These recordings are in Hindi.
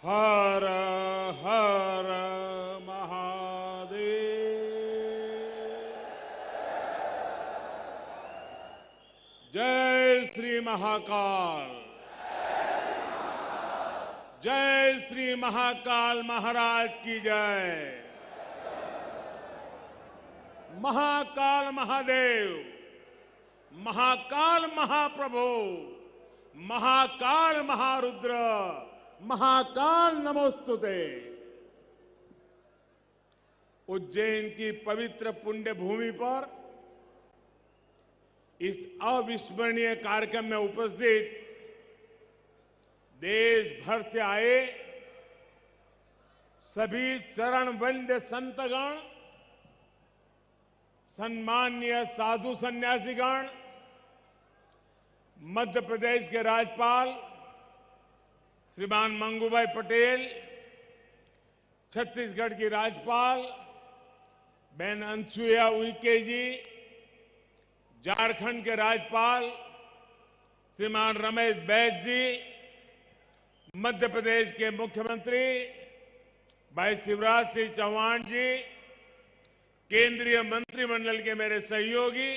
हर हर महादेव। जय श्री महाकाल। जय श्री महाकाल महाराज की जय। महाकाल महादेव, महाकाल महाप्रभु, महाकाल महारुद्र, महाकाल नमोस्तुते। उज्जैन की पवित्र पुण्य भूमि पर इस अविस्मरणीय कार्यक्रम में उपस्थित देश भर से आए सभी चरण वंद्य संतगण, सम्माननीय साधु सन्यासीगण, मध्य प्रदेश के राज्यपाल श्रीमान मंगूभाई पटेल, छत्तीसगढ़ की राज्यपाल बहन अनसुईया उइके जी, झारखंड के राज्यपाल श्रीमान रमेश बैस जी, मध्य प्रदेश के मुख्यमंत्री भाई शिवराज सिंह चौहान जी, केंद्रीय मंत्रिमंडल के मेरे सहयोगी,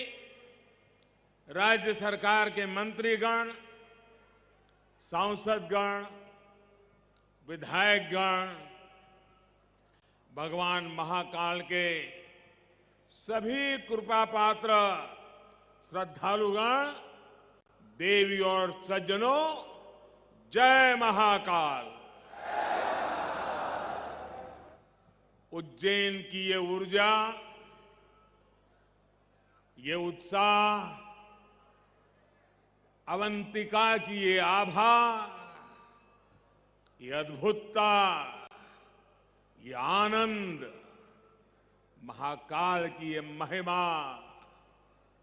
राज्य सरकार के मंत्रीगण, सांसदगण, विधायकगण, भगवान महाकाल के सभी कृपा पात्र श्रद्धालुगण, देवी और सज्जनों, जय महाकाल। उज्जैन की ये ऊर्जा, ये उत्साह, अवंतिका की ये आभा, ये अद्भुतता, ये आनंद, महाकाल की ये महिमा,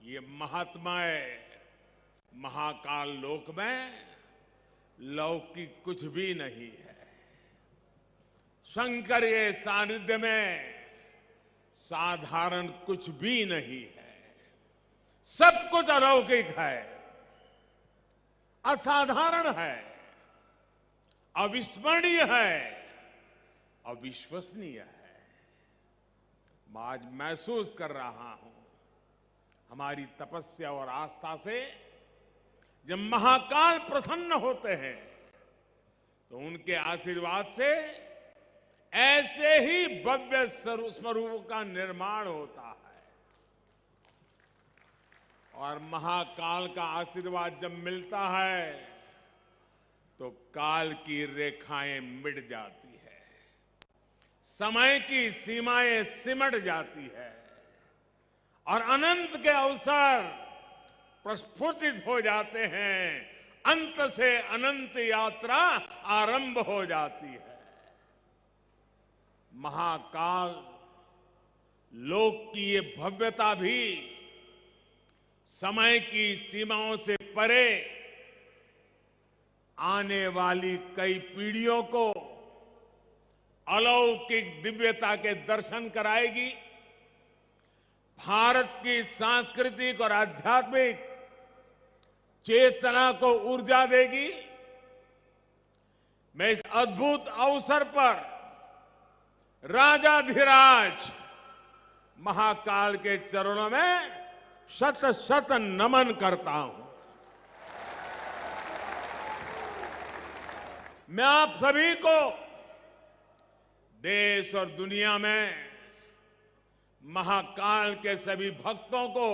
ये महात्म्य, महाकाल लोक में लौकिक कुछ भी नहीं है। शंकर के सानिध्य में साधारण कुछ भी नहीं है। सब कुछ अलौकिक है, असाधारण है, अविस्मरणीय है, अविश्वसनीय है। मैं आज महसूस कर रहा हूं, हमारी तपस्या और आस्था से जब महाकाल प्रसन्न होते हैं तो उनके आशीर्वाद से ऐसे ही भव्य स्वरूप का निर्माण होता है। और महाकाल का आशीर्वाद जब मिलता है तो काल की रेखाएं मिट जाती है, समय की सीमाएं सिमट जाती है और अनंत के अवसर प्रस्फुटित हो जाते हैं। अंत से अनंत यात्रा आरंभ हो जाती है। महाकाल लोक की ये भव्यता भी समय की सीमाओं से परे आने वाली कई पीढ़ियों को अलौकिक दिव्यता के दर्शन कराएगी। भारत की सांस्कृतिक और आध्यात्मिक चेतना को ऊर्जा देगी। मैं इस अद्भुत अवसर पर राजाधिराज महाकाल के चरणों में शत शत नमन करता हूं। मैं आप सभी को देश और दुनिया में महाकाल के सभी भक्तों को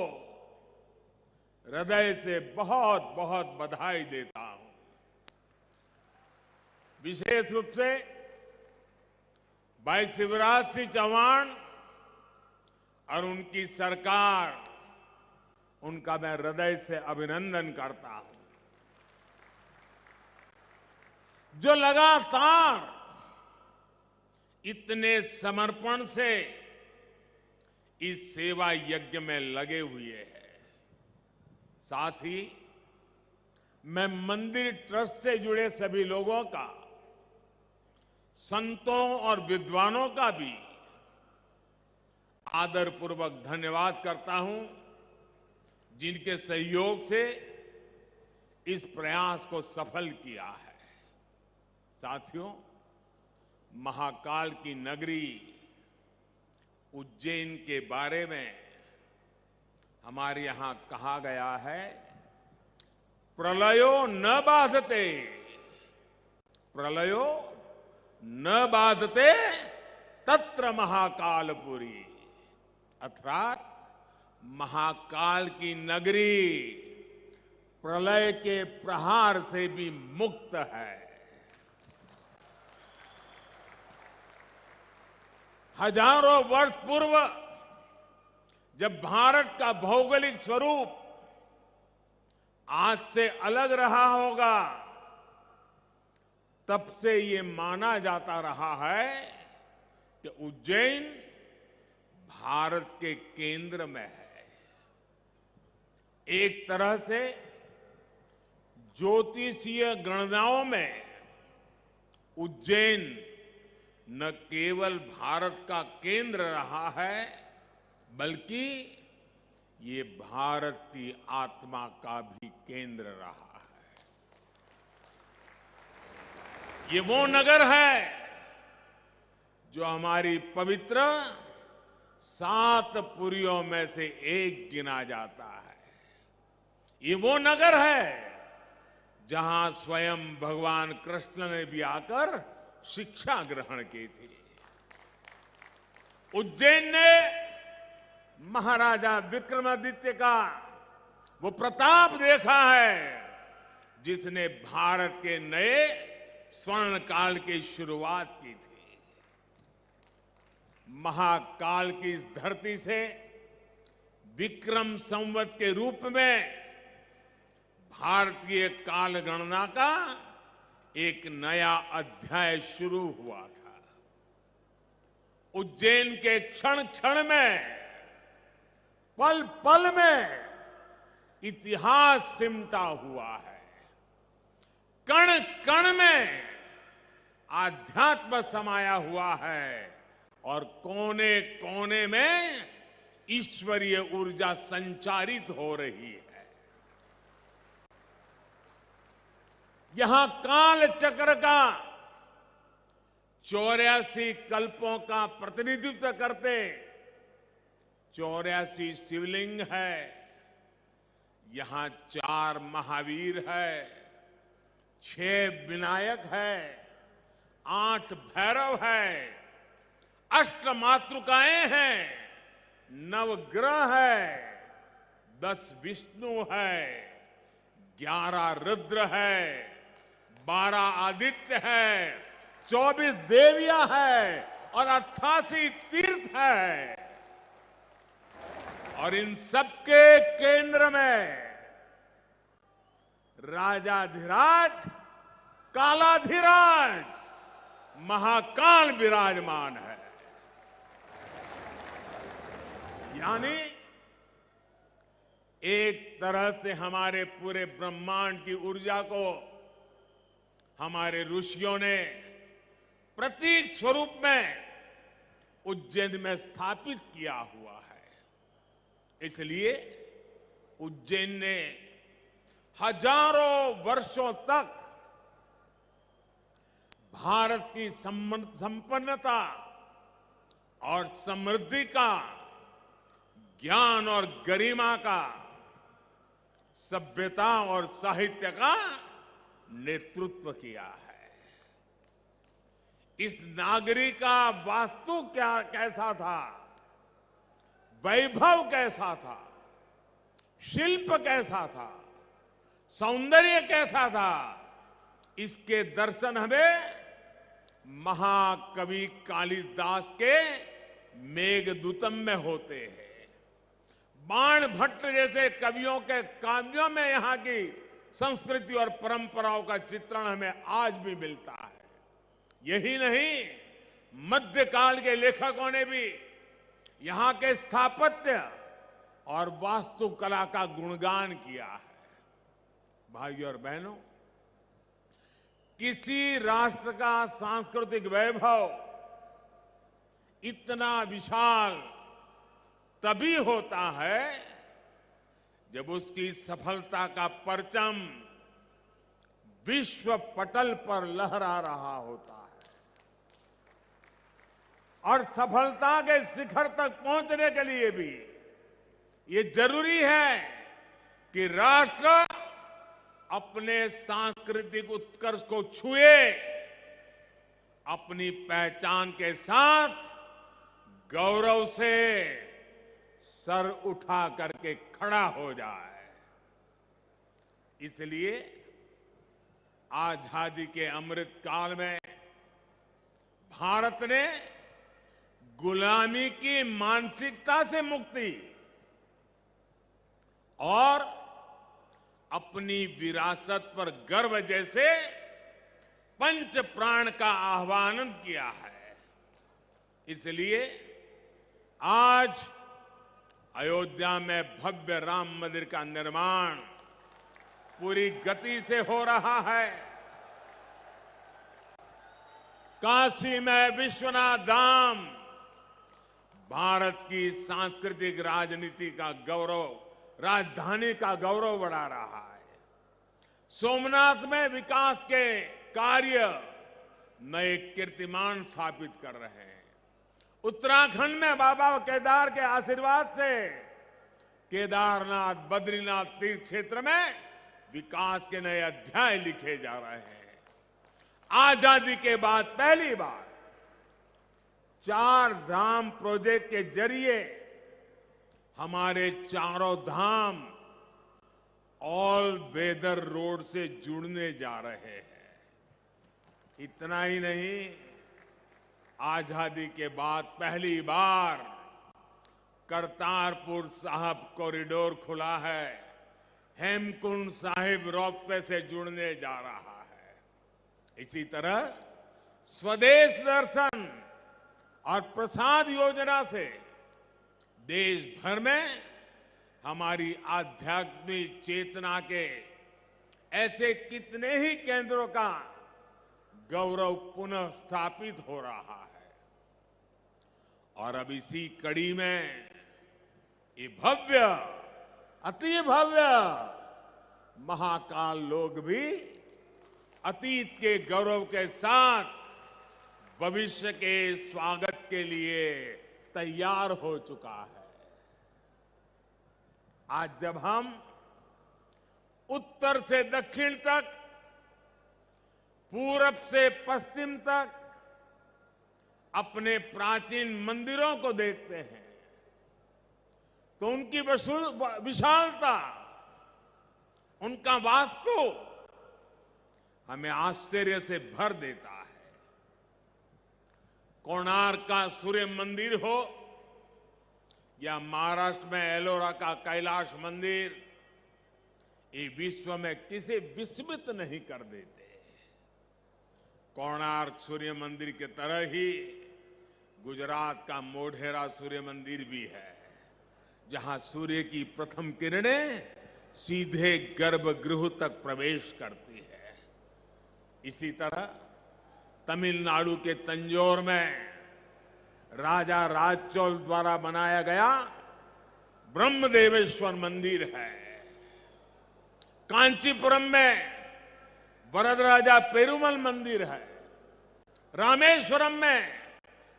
हृदय से बहुत बहुत बधाई देता हूं। विशेष रूप से भाई शिवराज सिंह चौहान और उनकी सरकार, उनका मैं हृदय से अभिनंदन करता हूं, जो लगातार इतने समर्पण से इस सेवा यज्ञ में लगे हुए हैं। साथ ही मैं मंदिर ट्रस्ट से जुड़े सभी लोगों का, संतों और विद्वानों का भी आदरपूर्वक धन्यवाद करता हूं, जिनके सहयोग से इस प्रयास को सफल किया है। साथियों, महाकाल की नगरी उज्जैन के बारे में हमारे यहां कहा गया है, प्रलयो न बाधते, प्रलयो न बाधते तत्र महाकालपुरी, अर्थात महाकाल की नगरी प्रलय के प्रहार से भी मुक्त है। हजारों वर्ष पूर्व जब भारत का भौगोलिक स्वरूप आज से अलग रहा होगा, तब से ये माना जाता रहा है कि उज्जैन भारत के केंद्र में है। एक तरह से ज्योतिषीय गणनाओं में उज्जैन न केवल भारत का केंद्र रहा है, बल्कि ये भारत की आत्मा का भी केंद्र रहा है। ये वो नगर है जो हमारी पवित्र 7 पुरियों में से एक गिना जाता है। ये वो नगर है जहां स्वयं भगवान कृष्ण ने भी आकर शिक्षा ग्रहण की थी। उज्जैन ने महाराजा विक्रमादित्य का वो प्रताप देखा है जिसने भारत के नए स्वर्ण काल की शुरुआत की थी। महाकाल की इस धरती से विक्रम संवत के रूप में भारतीय काल गणना का एक नया अध्याय शुरू हुआ था। उज्जैन के क्षण क्षण में, पल पल में इतिहास सिमटा हुआ है। कण कण में आध्यात्म समाया हुआ है और कोने कोने में ईश्वरीय ऊर्जा संचारित हो रही है। यहां काल चक्र का 84 कल्पों का प्रतिनिधित्व करते 84 शिवलिंग है। यहां 4 महावीर है, 6 विनायक है, 8 भैरव है, 8 मातृकाएं हैं, 9 ग्रह है, 10 विष्णु है, 11 रुद्र है, 12 आदित्य है, 24 देवियां है और 88 तीर्थ है। और इन सबके केंद्र में राजाधिराज कालाधिराज महाकाल विराजमान है। यानी एक तरह से हमारे पूरे ब्रह्मांड की ऊर्जा को हमारे ऋषियों ने प्रतीक स्वरूप में उज्जैन में स्थापित किया हुआ है। इसलिए उज्जैन ने हजारों वर्षों तक भारत की संपन्नता और समृद्धि का, ज्ञान और गरिमा का, सभ्यता और साहित्य का नेतृत्व किया है। इस नागरी का वास्तु कैसा था, वैभव कैसा था, शिल्प कैसा था, सौंदर्य कैसा था, इसके दर्शन हमें महाकवि कालिदास के मेघदूतम में होते हैं। बाण भट्ट जैसे कवियों के काव्यों में यहां की संस्कृति और परंपराओं का चित्रण हमें आज भी मिलता है। यही नहीं, मध्यकाल के लेखकों ने भी यहां के स्थापत्य और वास्तुकला का गुणगान किया है। भाइयों और बहनों, किसी राष्ट्र का सांस्कृतिक वैभव इतना विशाल तभी होता है जब उसकी सफलता का परचम विश्व पटल पर लहरा रहा होता है। और सफलता के शिखर तक पहुंचने के लिए भी ये जरूरी है कि राष्ट्र अपने सांस्कृतिक उत्कर्ष को छुए, अपनी पहचान के साथ गौरव से सर उठा करके खड़ा हो जाए। इसलिए आजादी के अमृत काल में भारत ने गुलामी की मानसिकता से मुक्ति और अपनी विरासत पर गर्व जैसे पंच प्राण का आह्वान किया है। इसलिए आज अयोध्या में भव्य राम मंदिर का निर्माण पूरी गति से हो रहा है। काशी में विश्वनाथ धाम भारत की सांस्कृतिक राजनीति का गौरव, राजधानी का गौरव बढ़ा रहा है। सोमनाथ में विकास के कार्य नए कीर्तिमान स्थापित कर रहे हैं। उत्तराखंड में बाबा केदार के आशीर्वाद से केदारनाथ, बद्रीनाथ तीर्थ क्षेत्र में विकास के नए अध्याय लिखे जा रहे हैं। आजादी के बाद पहली बार 4 धाम प्रोजेक्ट के जरिए हमारे चारों धाम ऑल वेदर रोड से जुड़ने जा रहे हैं। इतना ही नहीं, आजादी के बाद पहली बार करतारपुर साहिब कॉरिडोर खुला है, हेमकुंड साहिब रोपवे से जुड़ने जा रहा है। इसी तरह स्वदेश दर्शन और प्रसाद योजना से देश भर में हमारी आध्यात्मिक चेतना के ऐसे कितने ही केंद्रों का गौरव पुनः स्थापित हो रहा है। और अब इसी कड़ी में ये भव्य, अति भव्य महाकाल लोक भी अतीत के गौरव के साथ भविष्य के स्वागत के लिए तैयार हो चुका है। आज जब हम उत्तर से दक्षिण तक, पूरब से पश्चिम तक अपने प्राचीन मंदिरों को देखते हैं तो उनकी विशालता, उनका वास्तु हमें आश्चर्य से भर देता है। कोणार्क का सूर्य मंदिर हो या महाराष्ट्र में एलोरा का कैलाश मंदिर, ये विश्व में किसी विस्मित नहीं कर देते। कोणार्क सूर्य मंदिर की तरह ही गुजरात का मोढेरा सूर्य मंदिर भी है, जहां सूर्य की प्रथम किरणें सीधे गर्भगृह तक प्रवेश करती है। इसी तरह तमिलनाडु के तंजौर में राजा राजचोल द्वारा बनाया गया ब्रह्मदेवेश्वर मंदिर है। कांचीपुरम में वरदराजा पेरुमल मंदिर है। रामेश्वरम में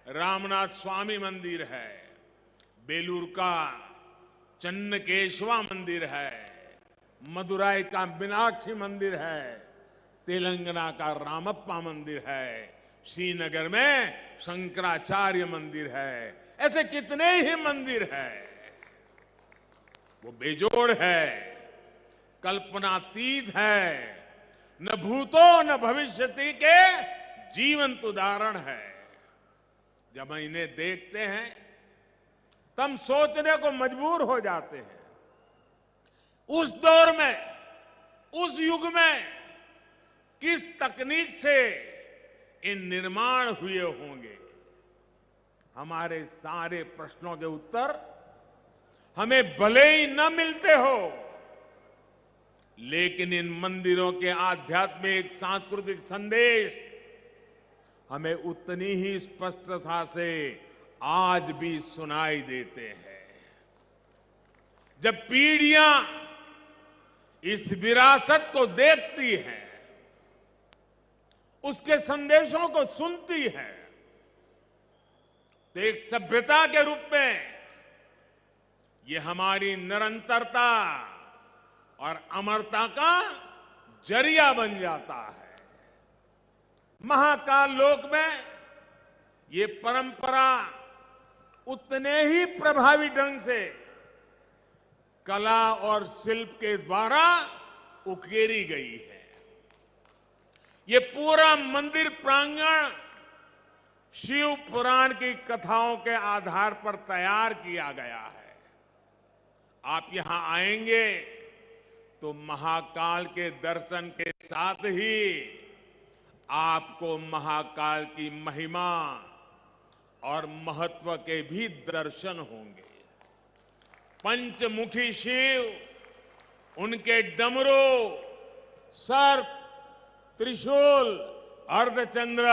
रामनाथ स्वामी मंदिर है। बेलूर का चन्नकेशवा मंदिर है। मदुराई का मीनाक्षी मंदिर है। तेलंगाना का रामप्पा मंदिर है। श्रीनगर में शंकराचार्य मंदिर है। ऐसे कितने ही मंदिर हैं। वो बेजोड़ है, कल्पनातीत है, न भूतो न भविष्यति के जीवंत उदाहरण है। जब हम इन्हें देखते हैं तब सोचने को मजबूर हो जाते हैं, उस दौर में, उस युग में किस तकनीक से इन निर्माण हुए होंगे। हमारे सारे प्रश्नों के उत्तर हमें भले ही न मिलते हो, लेकिन इन मंदिरों के आध्यात्मिक सांस्कृतिक संदेश हमें उतनी ही स्पष्टता से आज भी सुनाई देते हैं। जब पीढ़ियां इस विरासत को देखती हैं, उसके संदेशों को सुनती हैं, तो एक सभ्यता के रूप में ये हमारी निरंतरता और अमरता का जरिया बन जाता है। महाकाल लोक में ये परंपरा उतने ही प्रभावी ढंग से कला और शिल्प के द्वारा उकेरी गई है। ये पूरा मंदिर प्रांगण शिव पुराण की कथाओं के आधार पर तैयार किया गया है। आप यहां आएंगे तो महाकाल के दर्शन के साथ ही आपको महाकाल की महिमा और महत्व के भी दर्शन होंगे। पंचमुखी शिव, उनके डमरू, सर्प, त्रिशूल, अर्धचंद्र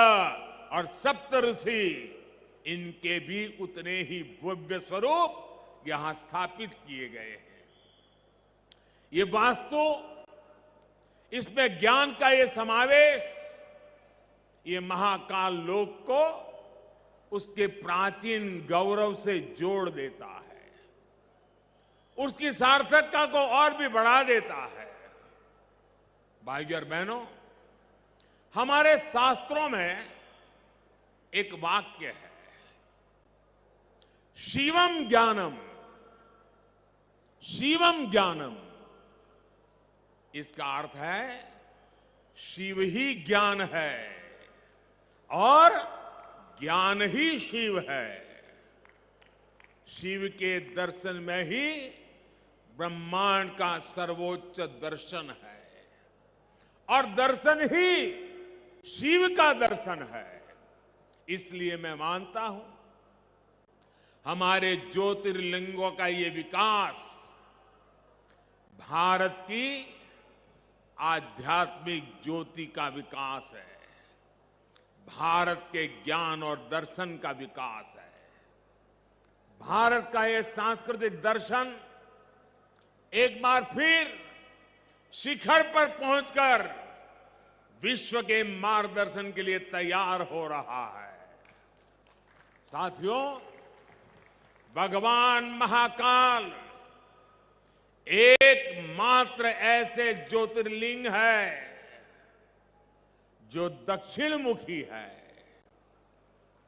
और सप्तऋषि, इनके भी उतने ही भव्य स्वरूप यहां स्थापित किए गए हैं। ये वास्तु, इसमें ज्ञान का ये समावेश, ये महाकाल लोक को उसके प्राचीन गौरव से जोड़ देता है, उसकी सार्थकता को और भी बढ़ा देता है। भाइयों और बहनों, हमारे शास्त्रों में एक वाक्य है, शिवम ज्ञानम, शिवम ज्ञानम। इसका अर्थ है शिव ही ज्ञान है और ज्ञान ही शिव है। शिव के दर्शन में ही ब्रह्मांड का सर्वोच्च दर्शन है और दर्शन ही शिव का दर्शन है। इसलिए मैं मानता हूं हमारे ज्योतिर्लिंगों का ये विकास भारत की आध्यात्मिक ज्योति का विकास है, भारत के ज्ञान और दर्शन का विकास है। भारत का ये सांस्कृतिक दर्शन एक बार फिर शिखर पर पहुंचकर विश्व के मार्गदर्शन के लिए तैयार हो रहा है। साथियों, भगवान महाकाल एकमात्र ऐसे ज्योतिर्लिंग है जो दक्षिण मुखी है।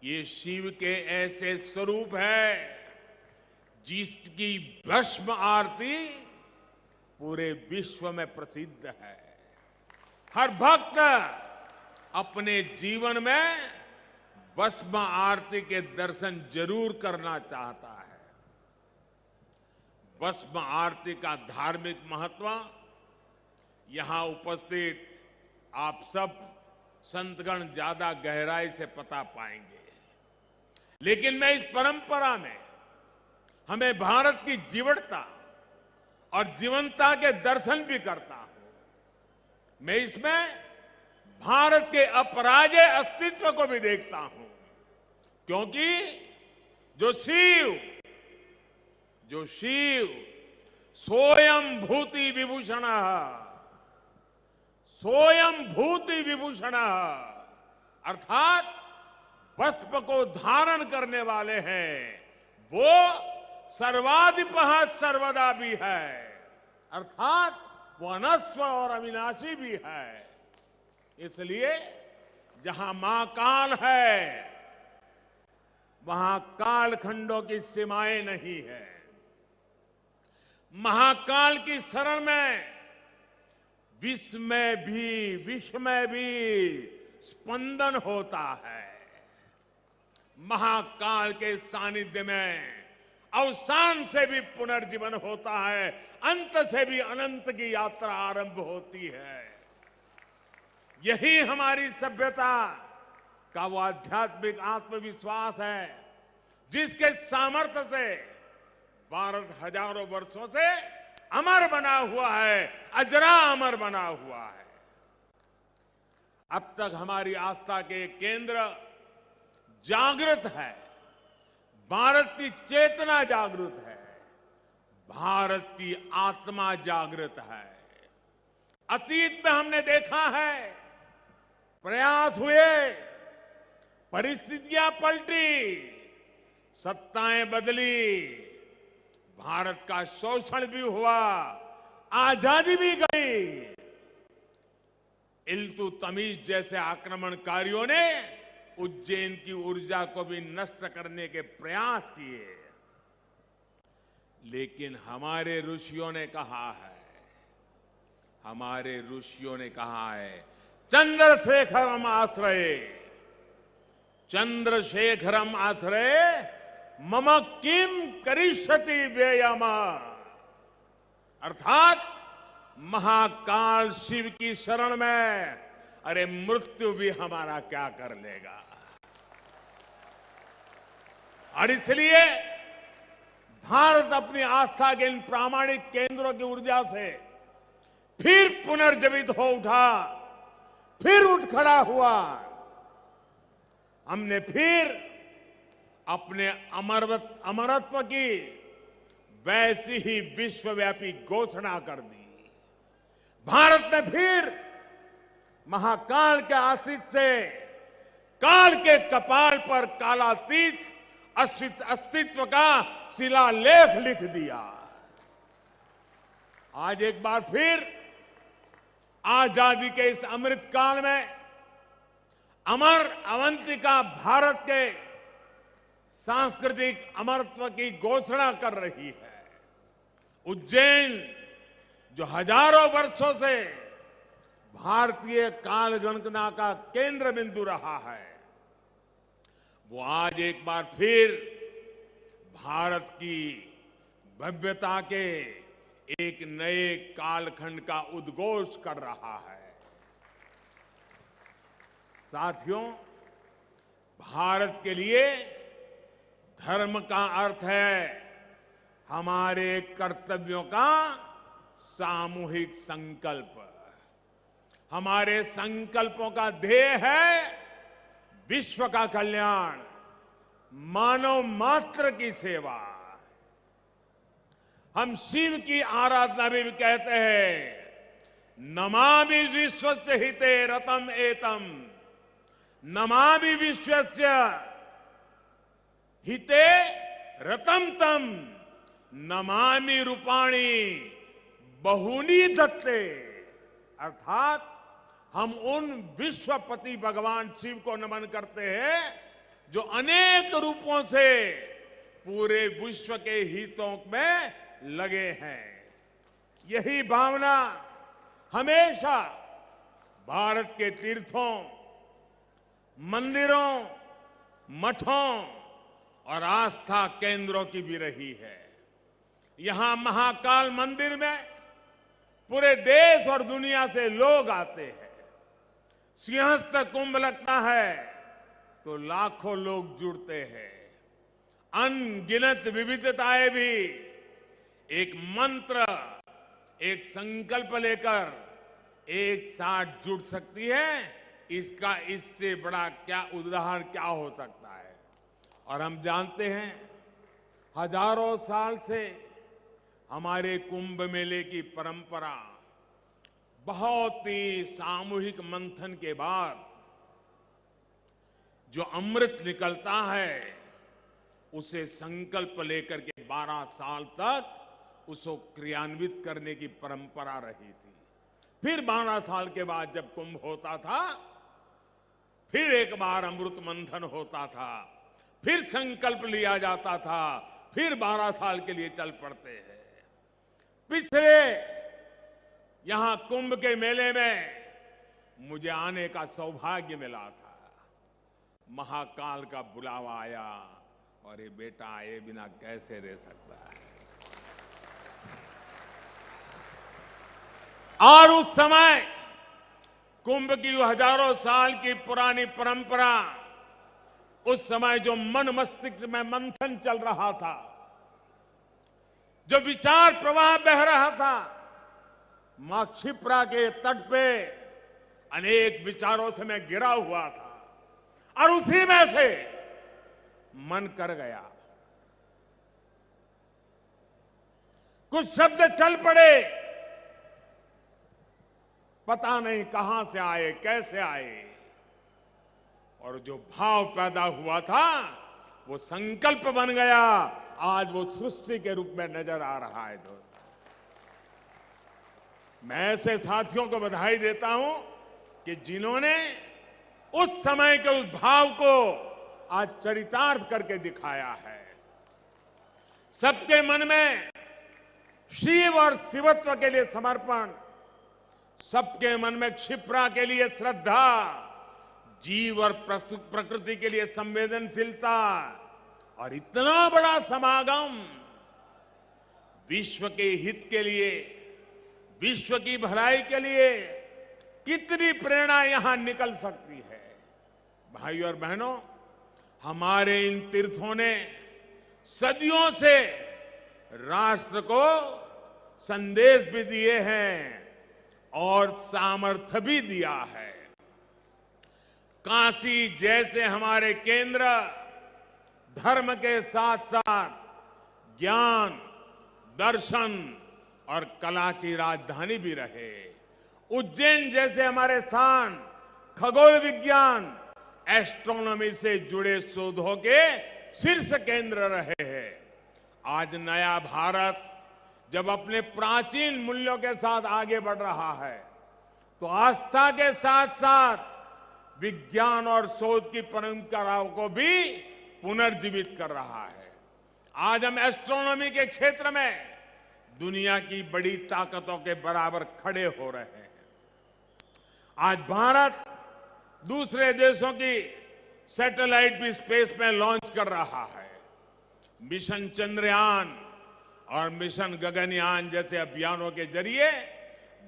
ये शिव के ऐसे स्वरूप है जिसकी भस्म आरती पूरे विश्व में प्रसिद्ध है। हर भक्त अपने जीवन में भस्म आरती के दर्शन जरूर करना चाहता है। भस्म आरती का धार्मिक महत्व यहां उपस्थित आप सब संतगण ज्यादा गहराई से पता पाएंगे, लेकिन मैं इस परंपरा में हमें भारत की जीवटता और जीवंतता के दर्शन भी करता हूं। मैं इसमें भारत के अपराजेय अस्तित्व को भी देखता हूं, क्योंकि जो शिव सोयम भूति विभूषण, सोयम भूति विभूषण, अर्थात वस्त्र को धारण करने वाले हैं, वो सर्वाधिपः सर्वदा भी है, अर्थात वो अनस्व और अविनाशी भी है। इसलिए जहां महाकाल है वहां कालखंडों की सीमाएं नहीं है। महाकाल की शरण में विश्व में भी स्पंदन होता है। महाकाल के सानिध्य में अवसान से भी पुनर्जीवन होता है, अंत से भी अनंत की यात्रा आरंभ होती है। यही हमारी सभ्यता का वो आध्यात्मिक आत्मविश्वास है जिसके सामर्थ्य से भारत हजारों वर्षों से अमर बना हुआ है, अजरा अमर बना हुआ है। अब तक हमारी आस्था के केंद्र जागृत है, भारत की चेतना जागृत है, भारत की आत्मा जागृत है। अतीत में हमने देखा है प्रयास हुए, परिस्थितियां पलटी, सत्ताएं बदली, भारत का शोषण भी हुआ, आजादी भी गई। इल्तुतमिश जैसे आक्रमणकारियों ने उज्जैन की ऊर्जा को भी नष्ट करने के प्रयास किए। लेकिन हमारे ऋषियों ने कहा है, चंद्रशेखरम आश्रये, चंद्रशेखरम आश्रये मम किम करिष्यति व्ययम। अर्थात महाकाल शिव की शरण में अरे मृत्यु भी हमारा क्या कर लेगा। और इसलिए भारत अपनी आस्था के इन प्रामाणिक केंद्रों की ऊर्जा से फिर पुनर्जीवित हो उठा, फिर उठ खड़ा हुआ। हमने फिर अपने अमरत्व की वैसी ही विश्वव्यापी घोषणा कर दी। भारत ने फिर महाकाल के आशीष से काल के कपाल पर कालातीत अस्तित्व का शिलालेख लिख दिया। आज एक बार फिर आजादी के इस अमृत काल में अमर अवंतिका भारत के सांस्कृतिक अमरत्व की घोषणा कर रही है। उज्जैन जो हजारों वर्षों से भारतीय काल गणना का केंद्र बिंदु रहा है, वो आज एक बार फिर भारत की भव्यता के एक नए कालखंड का उद्घोष कर रहा है। साथियों, भारत के लिए धर्म का अर्थ है हमारे कर्तव्यों का सामूहिक संकल्प। हमारे संकल्पों का ध्येय है विश्व का कल्याण, मानव मात्र की सेवा। हम शिव की आराधना भी कहते हैं, नमामि विश्वस्य हिते रतम एतम, नमामि विश्वस्य हिते रतम तम, नमामि रूपाणी बहुनी दत्ते। अर्थात हम उन विश्वपति भगवान शिव को नमन करते हैं जो अनेक रूपों से पूरे विश्व के हितों में लगे हैं। यही भावना हमेशा भारत के तीर्थों, मंदिरों, मठों और आस्था केंद्रों की भी रही है। यहां महाकाल मंदिर में पूरे देश और दुनिया से लोग आते हैं। सिंहस्थ कुंभ लगता है तो लाखों लोग जुड़ते हैं। अनगिनत विविधताएं भी एक मंत्र, एक संकल्प लेकर एक साथ जुड़ सकती है। इसका इससे बड़ा क्या उदाहरण क्या हो सकता है। और हम जानते हैं हजारों साल से हमारे कुंभ मेले की परंपरा बहुत ही सामूहिक मंथन के बाद जो अमृत निकलता है उसे संकल्प लेकर के 12 साल तक उसको क्रियान्वित करने की परंपरा रही थी। फिर 12 साल के बाद जब कुंभ होता था, फिर एक बार अमृत मंथन होता था, फिर संकल्प लिया जाता था, फिर 12 साल के लिए चल पड़ते हैं। पिछले यहां कुंभ के मेले में मुझे आने का सौभाग्य मिला था। महाकाल का बुलावा आया और ये बेटा आए बिना कैसे रह सकता है। और उस समय कुंभ की हजारों साल की पुरानी परंपरा, उस समय जो मन मस्तिष्क में मंथन चल रहा था, जो विचार प्रवाह बह रहा था, मां क्षिप्रा के तट पे अनेक विचारों से मैं गिरा हुआ था और उसी में से मन कर गया। कुछ शब्द चल पड़े, पता नहीं कहां से आए, कैसे आए, और जो भाव पैदा हुआ था वो संकल्प बन गया, आज वो सृष्टि के रूप में नजर आ रहा है। दोस्तों, मैं ऐसे साथियों को बधाई देता हूं कि जिन्होंने उस समय के उस भाव को आज चरितार्थ करके दिखाया है। सबके मन में शिव और शिवत्व के लिए समर्पण, सबके मन में क्षिप्रा के लिए श्रद्धा, जीव और प्रकृति के लिए संवेदनशीलता, और इतना बड़ा समागम विश्व के हित के लिए, विश्व की भलाई के लिए कितनी प्रेरणा यहां निकल सकती है। भाइयों और बहनों, हमारे इन तीर्थों ने सदियों से राष्ट्र को संदेश भी दिए हैं और सामर्थ्य भी दिया है। काशी जैसे हमारे केंद्र धर्म के साथ साथ ज्ञान, दर्शन और कला की राजधानी भी रहे। उज्जैन जैसे हमारे स्थान खगोल विज्ञान, एस्ट्रोनॉमी से जुड़े शोधों के शीर्ष केंद्र रहे हैं। आज नया भारत जब अपने प्राचीन मूल्यों के साथ आगे बढ़ रहा है, तो आस्था के साथ साथ विज्ञान और शोध की परंपराओं को भी पुनर्जीवित कर रहा है। आज हम एस्ट्रोनॉमी के क्षेत्र में दुनिया की बड़ी ताकतों के बराबर खड़े हो रहे हैं। आज भारत दूसरे देशों की सैटेलाइट भी स्पेस में लॉन्च कर रहा है। मिशन चंद्रयान और मिशन गगनयान जैसे अभियानों के जरिए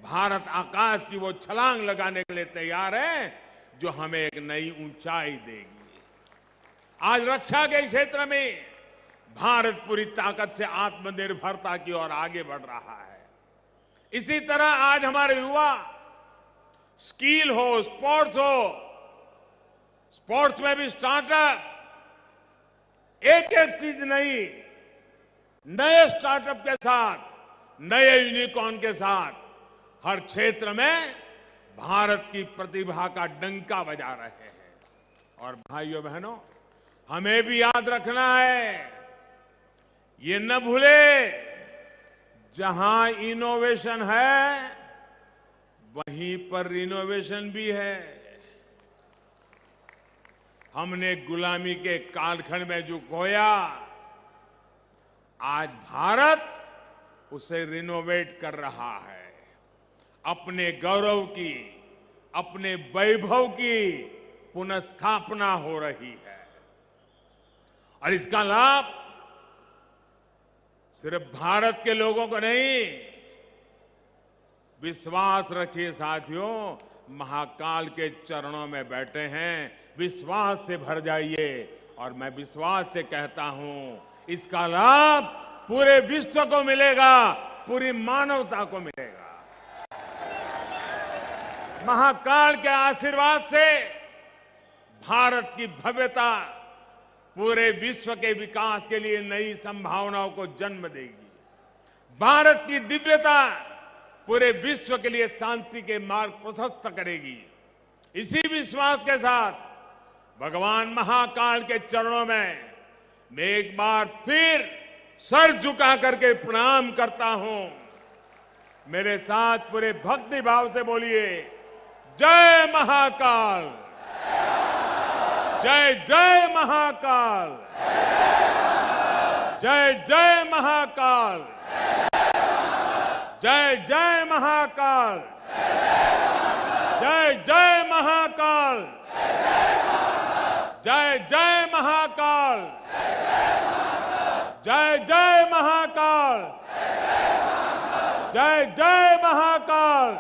भारत आकाश की वो छलांग लगाने के लिए तैयार है जो हमें एक नई ऊंचाई देगी। आज रक्षा के क्षेत्र में भारत पूरी ताकत से आत्मनिर्भरता की ओर आगे बढ़ रहा है। इसी तरह आज हमारे युवा स्किल हो, स्पोर्ट्स हो, स्पोर्ट्स में भी स्टार्टअप, एक एक चीज नहीं, नए स्टार्टअप के साथ, नए यूनिकॉर्न के साथ हर क्षेत्र में भारत की प्रतिभा का डंका बजा रहे हैं। और भाइयों बहनों, हमें भी याद रखना है, ये न भूले, जहां इनोवेशन है वहीं पर रिनोवेशन भी है। हमने गुलामी के कालखंड में जो खोया, आज भारत उसे रिनोवेट कर रहा है। अपने गौरव की, अपने वैभव की पुनर्स्थापना हो रही है। और इसका लाभ सिर्फ भारत के लोगों को नहीं, विश्वास रखिए साथियों, महाकाल के चरणों में बैठे हैं, विश्वास से भर जाइए। और मैं विश्वास से कहता हूं, इसका लाभ पूरे विश्व को मिलेगा, पूरी मानवता को मिलेगा। महाकाल के आशीर्वाद से भारत की भव्यता पूरे विश्व के विकास के लिए नई संभावनाओं को जन्म देगी। भारत की दिव्यता पूरे विश्व के लिए शांति के मार्ग प्रशस्त करेगी। इसी विश्वास के साथ भगवान महाकाल के चरणों में मैं एक बार फिर सर झुका करके प्रणाम करता हूं। मेरे साथ पूरे भक्ति भाव से बोलिए, जय महाकाल, जय जय महाकाल, जय जय महाकाल, जय जय महाकाल, जय जय महाकाल, जय जय महाकाल, जय जय महाकाल, जय जय महाकाल।